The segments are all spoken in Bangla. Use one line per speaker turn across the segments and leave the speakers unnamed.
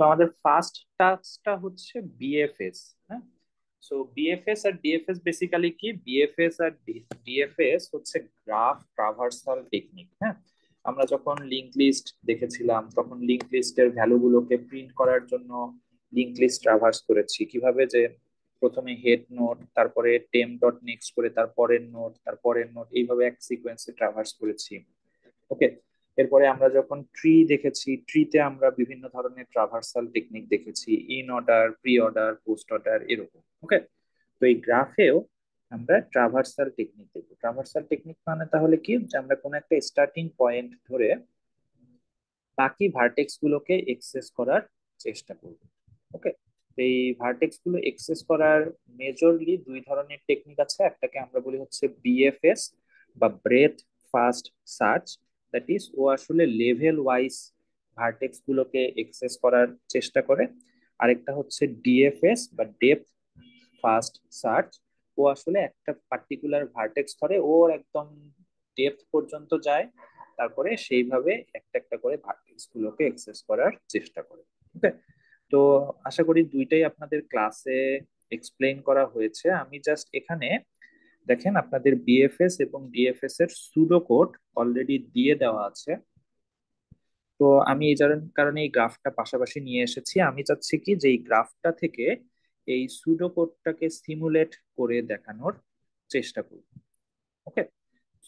সো আমাদের ফার্স্ট টাস্কটা হচ্ছে বিএফএস। হ্যাঁ, সো বিএফএস আর ডিএফএস বেসিক্যালি কি, বিএফএস আর ডিএফএস হচ্ছে গ্রাফ ট্রাভার্সাল টেকনিক। হ্যাঁ, আমরা যখন লিংক লিস্ট দেখেছিলাম তখন লিংক লিস্টের ভ্যালুগুলোকে প্রিন্ট করার জন্য লিংক লিস্ট ট্রাভার্স করেছি কিভাবে, যে প্রথমে হেড নোড, তারপরে টেম ডট নেক্সট করে তারপরের নোড, তারপরের নোড, এইভাবে এক সিকোয়েন্সে ট্রাভার্স করেছি। ওকে, এরপরে আমরা যখন ট্রি দেখেছি, ট্রিতে আমরা বিভিন্ন ধরনের ট্রাভার্সাল টেকনিক দেখেছি, in order, pre order, post order, এরকম। ওকে, তো এই গ্রাফেও আমরা ট্রাভার্সাল টেকনিক দেখবো। ট্রাভার্সাল টেকনিক মানে তাহলে কি, যে আমরা কোনো একটা স্টার্টিং পয়েন্ট ধরে বাকি ভার্টেক্স গুলোকে এক্সেস করার চেষ্টা করব। ওকে, এই ভার্টেক্স গুলো এক্সেস করার মেজরলি দুই ধরনের টেকনিক আছে। একটাকে আমরা বলি হচ্ছে বিএফএস বা breadth first search, that is ও আসলে লেভেল ওয়াইজ ভার্টেক্স গুলোকে এক্সেস করার চেষ্টা করে। আরেকটা হচ্ছে ডিএফএস বা ডেপথ ফার্স্ট সার্চ, ও আসলে একটা পার্টিকুলার ভার্টেক্স ধরে ওর একদম ডেপথ পর্যন্ত যায়, তারপরে সেইভাবে একটা একটা করে ভার্টেক্স গুলোকে অ্যাক্সেস করার চেষ্টা করে। ঠিক আছে, তো আশা করি দুইটাই আপনাদের ক্লাসে এক্সপ্লেইন করা হয়েছে। আমি জাস্ট এখানে দেখেন আপনাদের বিএফএস এবং ডিএফএস এর সুডো কোড অলরেডি দিয়ে দেওয়া আছে। তো আমি এই কারণে এই গ্রাফটা পাশাপাশি নিয়ে এসেছি। আমি চাচ্ছি কি যে এই গ্রাফটা থেকে এই সুডো কোডটাকে সিমুলেট করে দেখানোর চেষ্টা করব। ওকে,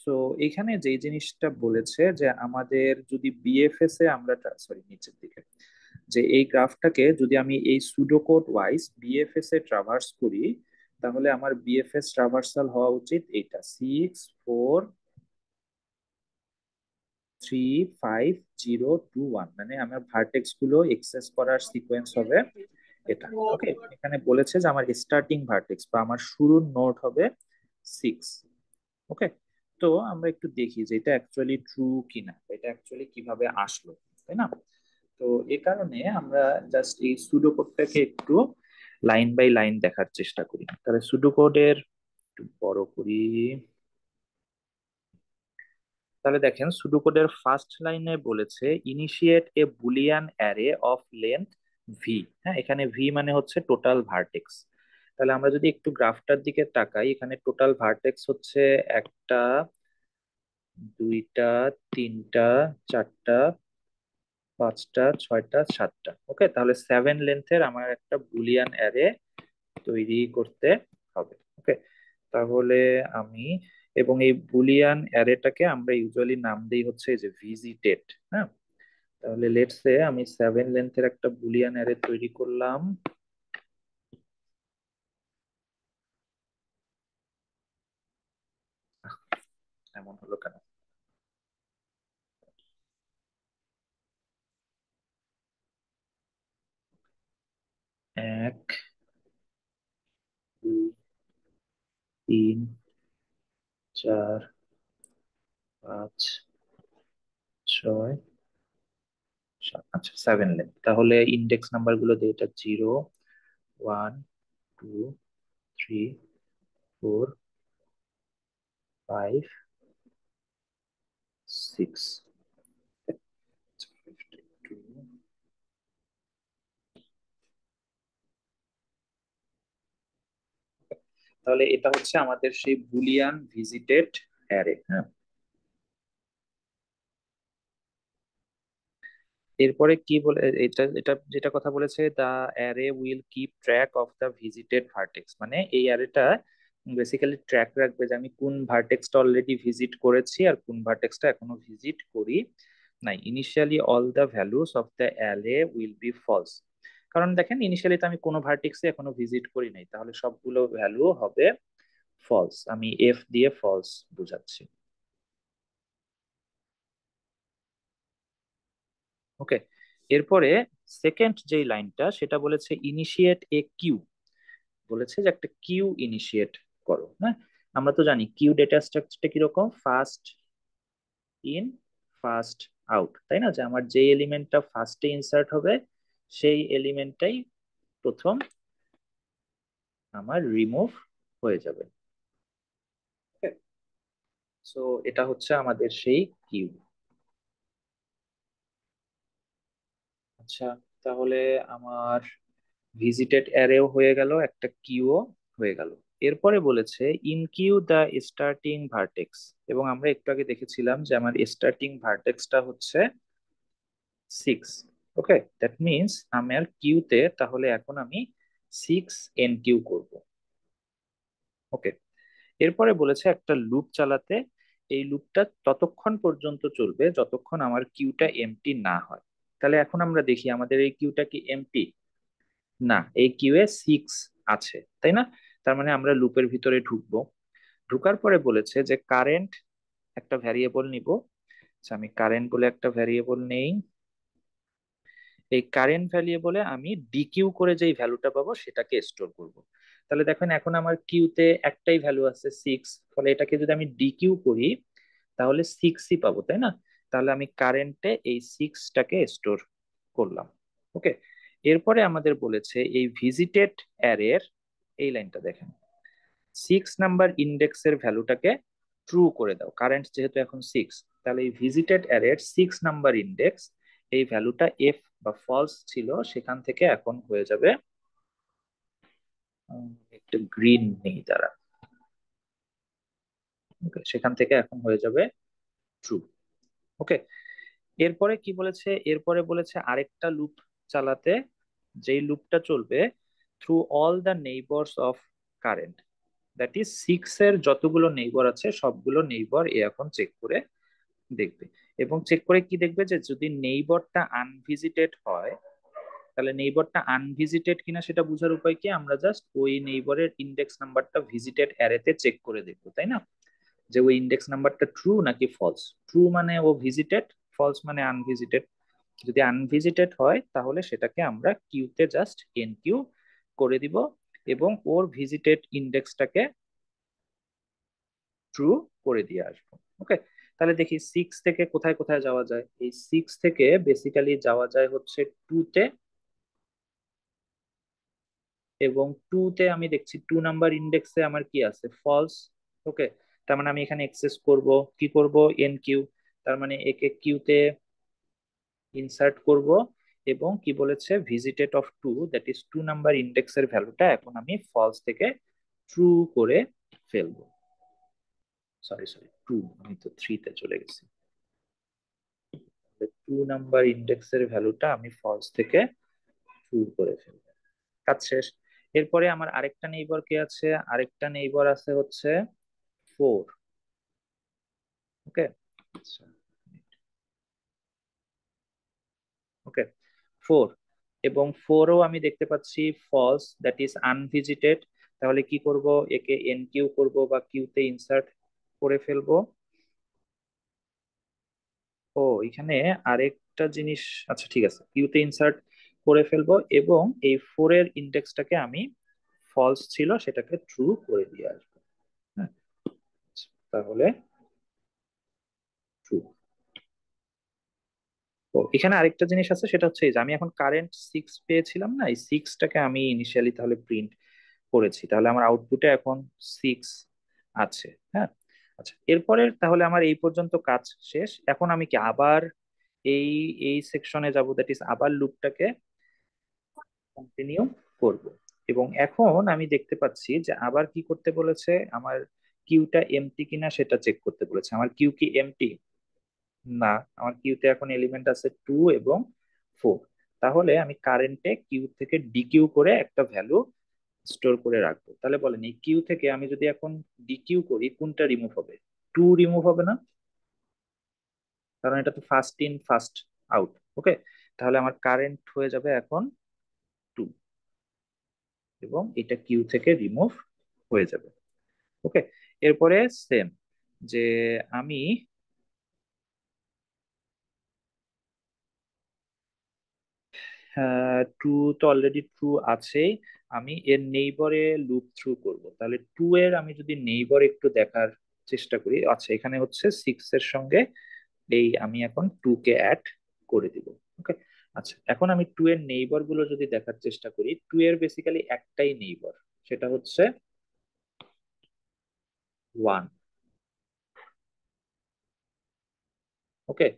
সো এখানে যে জিনিসটা বলেছে যে আমাদের যদি বিএফএস এ আমরা, সরি নিচের দিকে, যে এই গ্রাফটাকে যদি আমি এই সুডো কোড ওয়াইজ বিএফএস এ ট্রাভার্স করি, তাহলে আমার বিএফএস ট্রাভার্সাল হওয়া উচিত এইটা 6 4 3 5 0 2 1, মানে আমার ভার্টেক্স গুলো এক্সেস করার সিকোয়েন্স হবে এটা। ওকে, এখানে বলেছে যে আমার স্টার্টিং ভার্টেক্স বা আমার শুরুর নোড হবে 6। ওকে, তো আমরা একটু দেখি যে এটা অ্যাকচুয়ালি ট্রু কিনা, এটা অ্যাকচুয়ালি কিভাবে আসলো, তাই না? তো এ কারণে আমরা জাস্ট এই সুডো কোডটাকে একটু লাইন বাই লাইন দেখার চেষ্টা করি। তাহলে সুডো কোডের একটু বড় করি। তাহলে দেখেন সুডোকোডের ফার্স্ট লাইনে বলেছে initiate A Boolean array of length V. হ্যাঁ, এখানে ভি মানে হচ্ছে টোটাল ভার্টেক্স। তাহলে আমরা যদি একটু গ্রাফটার দিকে তাকাই, এখানে টোটাল ভার্টেক্স হচ্ছে একটা, দুইটা, তিনটা, চারটা, পাঁচটা, ছয়টা, সাতটা। ওকে, তাহলে 7 লেন্থের আমার একটা বুলিয়ান অ্যারে তৈরি করতে হবে। ওকে, তাহলে আমি, এবং এই বুলিয়ান অ্যারেটাকে আমরা ইউজুয়ালি নাম দিই হচ্ছে এই যে ভিজিটেড। হ্যাঁ, তাহলে লেটস সে আমি 7 লেন্থের একটা বুলিয়ান অ্যারে তৈরি করলাম। এমন হলো কেন? এক, দুই, তিন, চার, পাঁচ, ছয়, সাত। আচ্ছা, 7 লেন্থ। তাহলে ইন্ডেক্স নাম্বার গুলো দিয়ে, এটা 0, 1, 2, 3, 4, 5, 6। তাহলে এটা হচ্ছে আমাদের সেই বুলিয়ান ভিজিটেড অ্যারে। হ্যাঁ, এরপরে কি বলে, এটা এটা যেটা কথা বলেছে, the array will keep track of the visited vertex, মানে এই অ্যারেটা বেসিক্যালি ট্র্যাক রাখবে যে আমি কোন ভার্টেক্সটা অলরেডি ভিজিট করেছি আর কোন ভার্টেক্সটা এখনো ভিজিট করি নাই। Initially all the values of the array will be false. কারণ দেখেন ইনিশিয়ালি তো আমি কোনো ভার্টেক্সে এখনো ভিজিট করি নাই, তাহলে সবগুলো ভ্যালু হবে ফলস। আমি এফ দিয়ে ফলস বুঝাচ্ছি। ওকে, এরপরে সেকেন্ড যেই লাইনটা সেটা বলেছে ইনিশিয়েট এ কিউ, বলেছে যে একটা কিউ ইনিশিয়েট করো। হ্যাঁ, আমরা তো জানি কিউ ডেটা স্ট্রাকচারটা কিরকম, ফার্স্ট ইন ফার্স্ট আউট, তাই না? যে আমার যে এলিমেন্টটা ফার্স্টে ইনসার্ট হবে সেই এলিমেন্টটাই প্রথম আমার রিমুভ হয়ে যাবে। সো এটা হচ্ছে আমাদের সেই কিউ। আচ্ছা, তাহলে আমার ভিজিটেড অ্যারেও হয়ে গেল, একটা কিউও হয়ে গেল। এরপরে বলেছে in queue the starting vertex, এবং আমরা একটু আগে দেখেছিলাম যে আমার স্টার্টিং ভার্টেক্সটা হচ্ছে 6। ওকে, দ্যাট মিনস আমার কিউতে তাহলে এখন আমি 6 NQ করব। ওকে, এরপরে বলেছে একটা লুপ চালাতে, এই লুপটা ততক্ষণ পর্যন্ত চলবে যতক্ষণ আমার কিউটা এমটি না হয়। তাহলে এখন আমরা দেখি আমাদের এই কিউটা কি এমটি? না, এই কিউয়ে 6 আছে, তাই না? তার মানে আমরা লুপের ভিতরে ঢুকবো। ঢুকার পরে বলেছে যে কারেন্ট একটা ভ্যারিয়েবল নিব। আচ্ছা, আমি কারেন্ট বলে একটা ভ্যারিয়েবল নেই। এই কারেন্ট ভ্যারিয়েবলে আমি ডিকিউ করে যেই ভ্যালুটা পাবো সেটাকে স্টোর করব। তাহলে দেখেন এখন আমার কিউতে একটাই ভ্যালু আছে 6, ফলে এটাকে যদি আমি ডিকিউ করি তাহলে 6ই পাবো, তাই না? তাহলে আমি কারেন্টে এই 6টাকে স্টোর করলাম। ওকে, এরপরে আমাদের বলেছে এই ভিজিটেড অ্যারের এই লাইনটা দেখেন, 6 নাম্বার ইন্ডেক্সের ভ্যালুটাকে ট্রু করে দাও। কারেন্ট যেহেতু এখন 6, তাহলে এই ভিজিটেড অ্যারের 6 নাম্বার ইন্ডেক্স এই ভ্যালুটা এফ বা ফলস ছিল, সেখান থেকে এখন হয়ে যাবে একটু গ্রিন নেই দ্বারা, ওকে, সেখান থেকে এখন হয়ে যাবে ট্রু। ওকে, এরপরে কি বলেছে? এরপরে বলেছে আরেকটা লুপ চালাতে, যেই লুপটা চলবে through all the neighbours of current, that is 6 এর যতগুলো নেইবার আছে সবগুলো নেইবার এ এখন চেক করে দেখবে। এবং চেক করে কি দেখবে? যে যদি নেইবারটা আনভিজিটেড হয়, তাহলে নেইবারটা আনভিজিটেড কিনা সেটা বোঝার উপায় কি? আমরা জাস্ট ওই নেইবারের ইন্ডেক্স নাম্বারটা ভিজিটেড অ্যারেতে চেক করে দেখবো, তাই না? যে ওই ইন্ডেক্স নাম্বারটা ট্রু নাকি ফলস। ট্রু মানে ও ভিজিটেড, ফলস মানে আনভিজিটেড। যদি আনভিজিটেড হয় তাহলে সেটাকে আমরা কিউতে জাস্ট NQ করে দিব এবং ওর ভিজিটেড ইন্ডেক্সটাকে ট্রু করে দিয়ে আসবো। ওকে, তাহলে দেখি 6 থেকে কোথায় কোথায় যাওয়া যায়। এই 6 থেকে বেসিক্যালি যাওয়া যায় হচ্ছে 2-তে, এবং 2-তে আমি দেখছি 2 নাম্বার ইন্ডেক্সে আমার কি আছে? ফলস। ওকে, তার মানে আমি এখানে এক্সেস করব, কি করব? NQ। তার মানে একে কিউতে ইনসার্ট করব, এবং কি বলেছে? Visited of 2, that is 2 number ইন্ডেক্সের ভ্যালুটা এখন আমি ফলস থেকে ট্রু করে ফেলবো। সরি সরি, 2, আমি তো 3-তে চলে গেছি। 2 নাম্বার ইন্ডেক্সের ভ্যালুটা আমি ফলস থেকে ট্রু করে ফেলবো। কাজ শেষ। এরপরে আমার আরেকটা নেইবার কে আছে? আরেকটা নেইবার আছে হচ্ছে 4। ওকে, আচ্ছা, ওকে, 4, এবং 4ও আমি দেখতে পাচ্ছি ফলস, দ্যাট ইজ আনভিজিটেড। তাহলে কি করব? একে NQ করব বা কিউতে ইনসার্ট করে ফেলবো। ও, এখানে আরেকটা জিনিস, আচ্ছা ঠিক আছে, কিউতে ইনসার্ট করে ফেলবো এবং এই 4-এর ইন্ডেক্সটাকে আমি ফলস ছিল সেটাকে ট্রু করে দিয়ে আসবো। হ্যাঁ, তাহলে ট্রু। তো এখানে আরেকটা জিনিস আছে, সেটা হচ্ছে এই যে আমি এখন কারেন্ট 6 পেয়েছিলাম না, এই 6টাকে আমি ইনিশিয়ালি তাহলে প্রিন্ট করেছি, তাহলে আমার আউটপুটে এখন 6 আছে। হ্যাঁ, আচ্ছা, এরপরে তাহলে আমার এই পর্যন্ত কাজ শেষ। এখন আমি কি আবার এই এই সেকশনে যাব, দ্যাট ইজ আবার লুপটাকে কন্টিনিউ করব। এবং এখন আমি দেখতে পাচ্ছি যে আবার কি করতে বলেছে? আমার কিউটা এমটি কিনা সেটা চেক করতে বলেছে। আমার কিউ কি এমটি? না, আমার কিউতে এখন এলিমেন্ট আছে 2 এবং 4। তাহলে আমি কারেন্টে কিউ থেকে ডিকিউ করে একটা ভ্যালু স্টোর করে রাখবো। তাহলে বলেন এই কিউ থেকে আমি যদি এখন ডিকিউ করি কোনটা রিমুভ হবে? 2 রিমুভ হবে না? কারণ এটা তো ফার্স্ট ইন ফার্স্ট আউট। ওকে, তাহলে আমার কারেন্ট হয়ে যাবে এখন 2, এবং এটা কিউ থেকে রিমুভ হয়ে যাবে। ওকে, এরপরে সেম, যে আমি 2 তো অলরেডি ট্রু আছেই, আমি এর নেইবরে লুপ থ্রু করব। তাহলে 2 এর আমি যদি নেইবর একটু দেখার চেষ্টা করি, আচ্ছা এখানে হচ্ছে 6 এর সঙ্গে এই আমি এখন 2 কে অ্যাড করে দিব। ওকে, আচ্ছা এখন আমি 2 এর নেইবর গুলো যদি দেখার চেষ্টা করি, 2 এর বেসিক্যালি একটাই নেইবর, সেটা হচ্ছে 1। ওকে,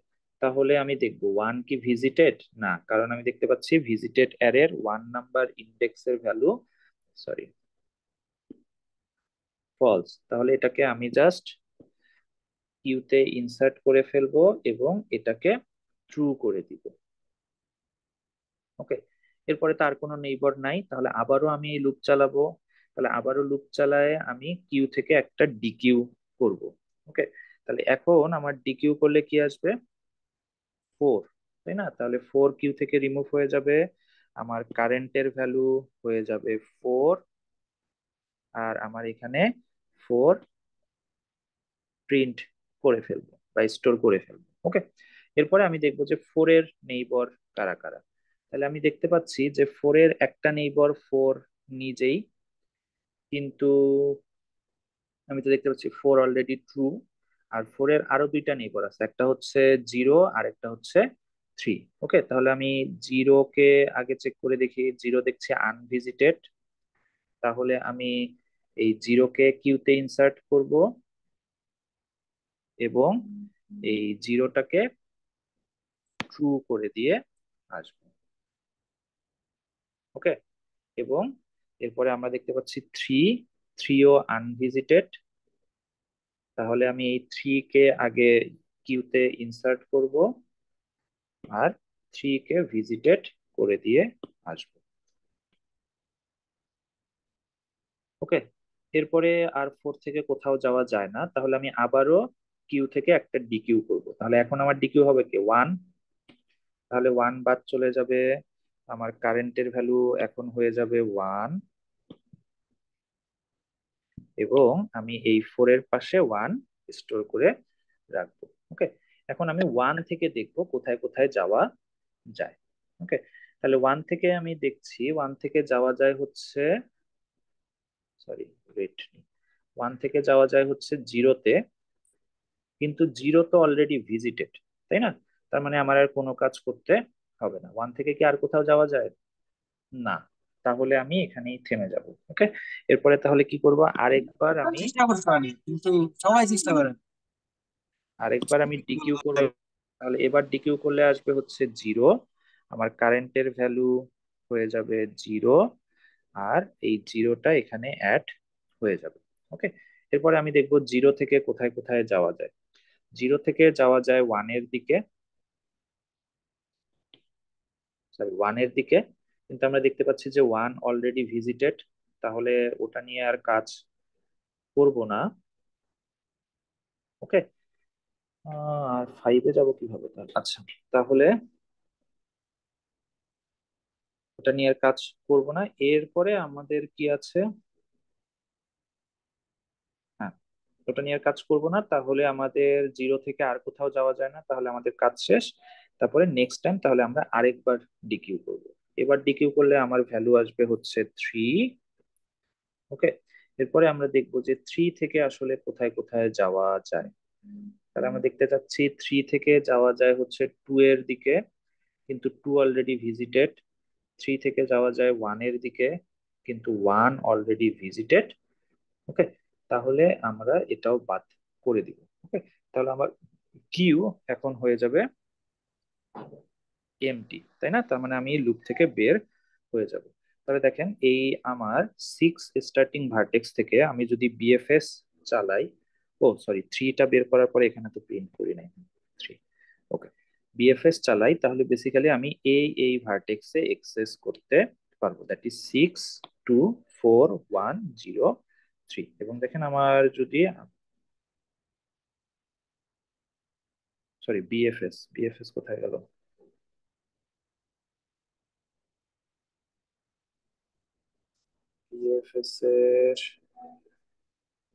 তাহলে আমি দেখবো ওয়ান কি ভিজিটেড না, কারণ আমি দেখতে পাচ্ছি ভিজিটেড অ্যারের 1 নাম্বার ইন্ডেক্সের ভ্যালু, সরি, ফলস। তাহলে এটাকে আমি জাস্ট কিউতে ইনসার্ট করে ফেলবো এবং এটাকে ট্রু করে দিব। ওকে, এরপরে তার কোনো নেইবর নাই, তাহলে আবারও আমি লুপ চালাবো। তাহলে আবারও লুপ চালায় আমি কিউ থেকে একটা ডিকিউ করব। ওকে, তাহলে এখন আমার ডিকিউ করলে কি আসবে? 4, তাই না? তাহলে 4 কিউ থেকে রিমুভ হয়ে যাবে, আমার কারেন্টের ভ্যালু হয়ে যাবে 4, আর আমার এখানে 4 প্রিন্ট করে ফেলবো বা স্টোর করে ফেলবো। ওকে, এরপরে আমি দেখবো যে 4 এর নেইবর কারা কারা। তাহলে আমি দেখতে পাচ্ছি যে 4 এর একটা নেইবর 4 নিজেই, কিন্তু আমি তো দেখতে পাচ্ছি 4 অলরেডি ট্রু, আর 4 এর আরো দুইটা নেইবর আছে, একটা হচ্ছে 0 আর একটা হচ্ছে 3। ওকে, তাহলে আমি 0 কে আগে চেক করে দেখি, 0 দেখছি আনভিজিটেড। তাহলে আমি এই 0 কে কিউতে ইনসার্ট করব এবং এই 0টাকে ট্রু করে দিয়ে আসবো। ওকে, এবং এরপরে আমরা দেখতে পাচ্ছি 3, 3ও আনভিজিটেড। তাহলে আমি এই 3 কে আগে কিউতে ইনসার্ট করব আর 3 কে ভিজিটেড করে দিয়ে আসবো। ওকে, এরপরে আর 4 থেকে কোথাও যাওয়া যায় না, তাহলে আমি আবারও কিউ থেকে একটা ডিকিউ করব। তাহলে এখন আমার ডিকিউ হবে কি 1, তাহলে 1 বাদ চলে যাবে, আমার কারেন্টের ভ্যালু এখন হয়ে যাবে 1, এবং আমি এই 4 এর পাশে 1 স্টোর করে রাখবো। ওকে, এখন আমি 1 থেকে দেখবো কোথায় কোথায় যাওয়া যায়। ওকে, তাহলে 1 থেকে আমি দেখছি 1 থেকে যাওয়া যায় হচ্ছে, সরি, ওয়েট, 1 থেকে যাওয়া যায় হচ্ছে জিরোতে, কিন্তু জিরো তো অলরেডি ভিজিটেড, তাই না? তার মানে আমার আর কোনো কাজ করতে হবে না। 1 থেকে কি আর কোথাও যাওয়া যায়? না, তাহলে আমি এখানেই থেমে যাব। ওকে, এরপরে তাহলে কি করব, আরেকবার আমি
চেষ্টা করতে পারি, কিন্তু সবাই চেষ্টা করে।
আরেকবার ডিকিউ করব। তাহলে এবার ডিকিউ করলে আসবে হচ্ছে 0, আমার কারেন্টের ভ্যালু হয়ে যাবে 0, আর এই 0টা এখানে অ্যাড হয়ে যাবে। ওকে, এরপরে আমি দেখবো 0 থেকে কোথায় কোথায় যাওয়া যায়। 0 থেকে যাওয়া যায় 1 এর দিকে, সরি 1 এর দিকে, কিন্তু আমরা দেখতে পাচ্ছি যে 1 অলরেডি ভিজিটেড, তাহলে ওটা নিয়ে আর কাজ করব না। ওকে, আর 5-এ যাবো কিভাবে তাহলে? আচ্ছা, তাহলে ওটা নিয়ে আর কাজ করব না। এরপরে আমাদের কি আছে? হ্যাঁ, ওটা নিয়ে আর কাজ করব না, তাহলে আমাদের 0 থেকে আর কোথাও যাওয়া যায় না, তাহলে আমাদের কাজ শেষ। তারপরে নেক্সট টাইম তাহলে আমরা আরেকবার ডিকিউ করব। এবার ডিকিউ করলে আমার ভ্যালু আসবে হচ্ছে 3। ওকে, এরপরে আমরা দেখবো যে 3 থেকে আসলে কোথায় কোথায় যাওয়া যায়। তাহলে আমরা দেখতে চাচ্ছি 3 থেকে যাওয়া যায় হচ্ছে 2 এর দিকে, কিন্তু 2 অলরেডি ভিজিটেড। 3 থেকে যাওয়া যায় 1 এর দিকে, কিন্তু 1 অলরেডি ভিজিটেড। ওকে, তাহলে আমরা এটাও বাদ করে দিব। ওকে, তাহলে আমার কিউ এখন হয়ে যাবে এমটি, তাই না? তার মানে আমি লুপ থেকে বের হয়ে যাব। তাহলে দেখেন এই আমার 6 স্টার্টিং ভার্টেক্স থেকে আমি যদি বিএফএস চালাই, ও সরি, 3টা বের করার পরে এখানে তো প্রিন্ট করি নাই, 3। ওকে, বিএফএস চালাই, তাহলে বেসিক্যালি আমি এই ভার্টেক্সে এক্সেস করতে পারবো, দ্যাট ইজ 6, 2, 4, 1, 0, 3। এবং দেখেন আমার যদি, সরি, বিএফএস, বিএফএস কোথায় গেল? বিএফএস এর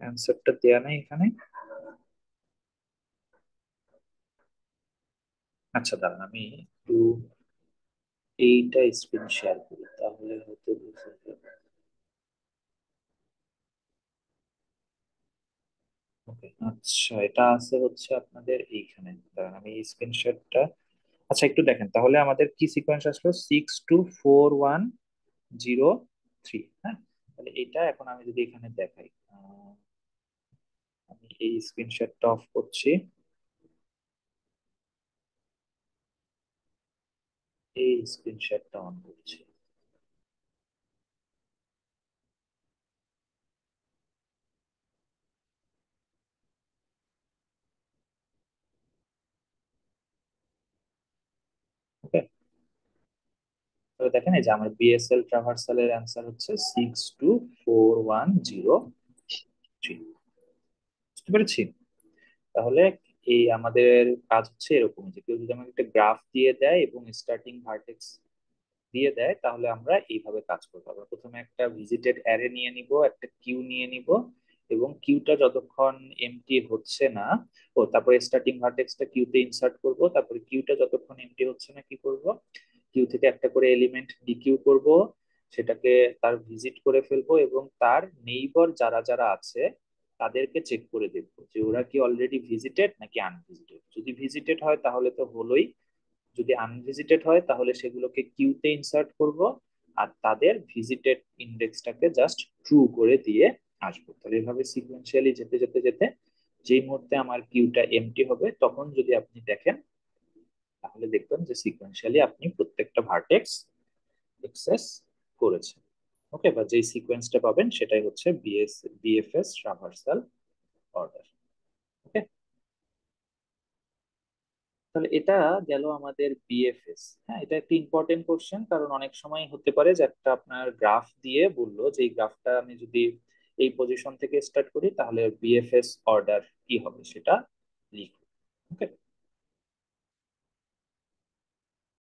অ্যান্সারটা দেয়া নাই এখানে। আচ্ছা, দাঁড়ান আমি একটু এইটা স্ক্রিন শেয়ার করি, তাহলে হয়তো বুঝতে পারবেন। ওকে, আচ্ছা, এটা আছে হচ্ছে আপনাদের এইখানে, দাঁড়ান আমি স্ক্রিনশটটা, আচ্ছা একটু দেখেন তাহলে আমাদের কি সিকোয়েন্স আসলো, 6, 2, 4, 1, 0, 3। হ্যাঁ, তাহলে এটা এখন আমি যদি এখানে দেখাই, আমি এই স্ক্রিনশটটা অফ করছি। এই স্ক্রিনশটটা অন করছি। ওকে, তবে দেখেন এই যে আমার বিএসএল ট্রাভার্সালের অ্যান্সার হচ্ছে 624103। বুঝতে পেরেছি? তাহলে এই আমাদের কাজ হচ্ছে এরকম, যে কেউ যদি আমাকে একটা গ্রাফ দিয়ে দেয় এবং স্টার্টিং ভার্টেক্স দিয়ে দেয়, তাহলে আমরা এইভাবে কাজ করবো। আমরা প্রথমে একটা ভিজিটেড অ্যারে নিয়ে নিব, একটা কিউ নিয়ে নিব, এবং কিউটা যতক্ষণ এমটি হচ্ছে না, ও তারপরে স্টার্টিং ভার্টেক্সটা কিউতে ইনসার্ট করব, তারপরে কিউটা যতক্ষণ এমটি হচ্ছে না কি করব, কিউ থেকে একটা করে এলিমেন্ট ডিকিউ করব, সেটাকে তার ভিজিট করে ফেলবো, এবং তার নেইবার যারা যারা আছে তাদেরকে চেক করে দেখবো যে ওরা কি অলরেডি ভিজিটেড নাকি আনভিজিটেড। যদি ভিজিটেড হয় তাহলে তো হলোই, যদি আনভিজিটেড হয় তাহলে সেগুলোকে কিউতে ইনসার্ট করব, আর তাদের ভিজিটেড ইন্ডেক্সটাকে জাস্ট ট্রু করে দিয়ে আসবো। তাহলে এভাবে সিকোয়েন্সিয়ালি যেতে যেতে যেতে যেই মুহূর্তে আমার কিউটা এমটি হবে, তখন যদি আপনি দেখেন তাহলে দেখবেন যে সিকোয়েন্সিয়ালি আপনি প্রত্যেকটা ভার্টেক্স এক্সেস করেছেন। ওকে, বা যেই সিকোয়েন্সটা পাবেন সেটাই হচ্ছে বিএফএস ট্রাভার্সাল অর্ডার। ওকে, তাহলে এটা গেল আমাদের বিএফএস। হ্যাঁ, এটা একটা ইম্পর্টেন্ট কোশ্চেন, কারণ অনেক সময় হতে পারে যে একটা আপনার গ্রাফ দিয়ে বললো যে এই গ্রাফটা আমি যদি এই পজিশন থেকে স্টার্ট করি তাহলে বিএফএস অর্ডার কি হবে সেটা লিখো। ওকে,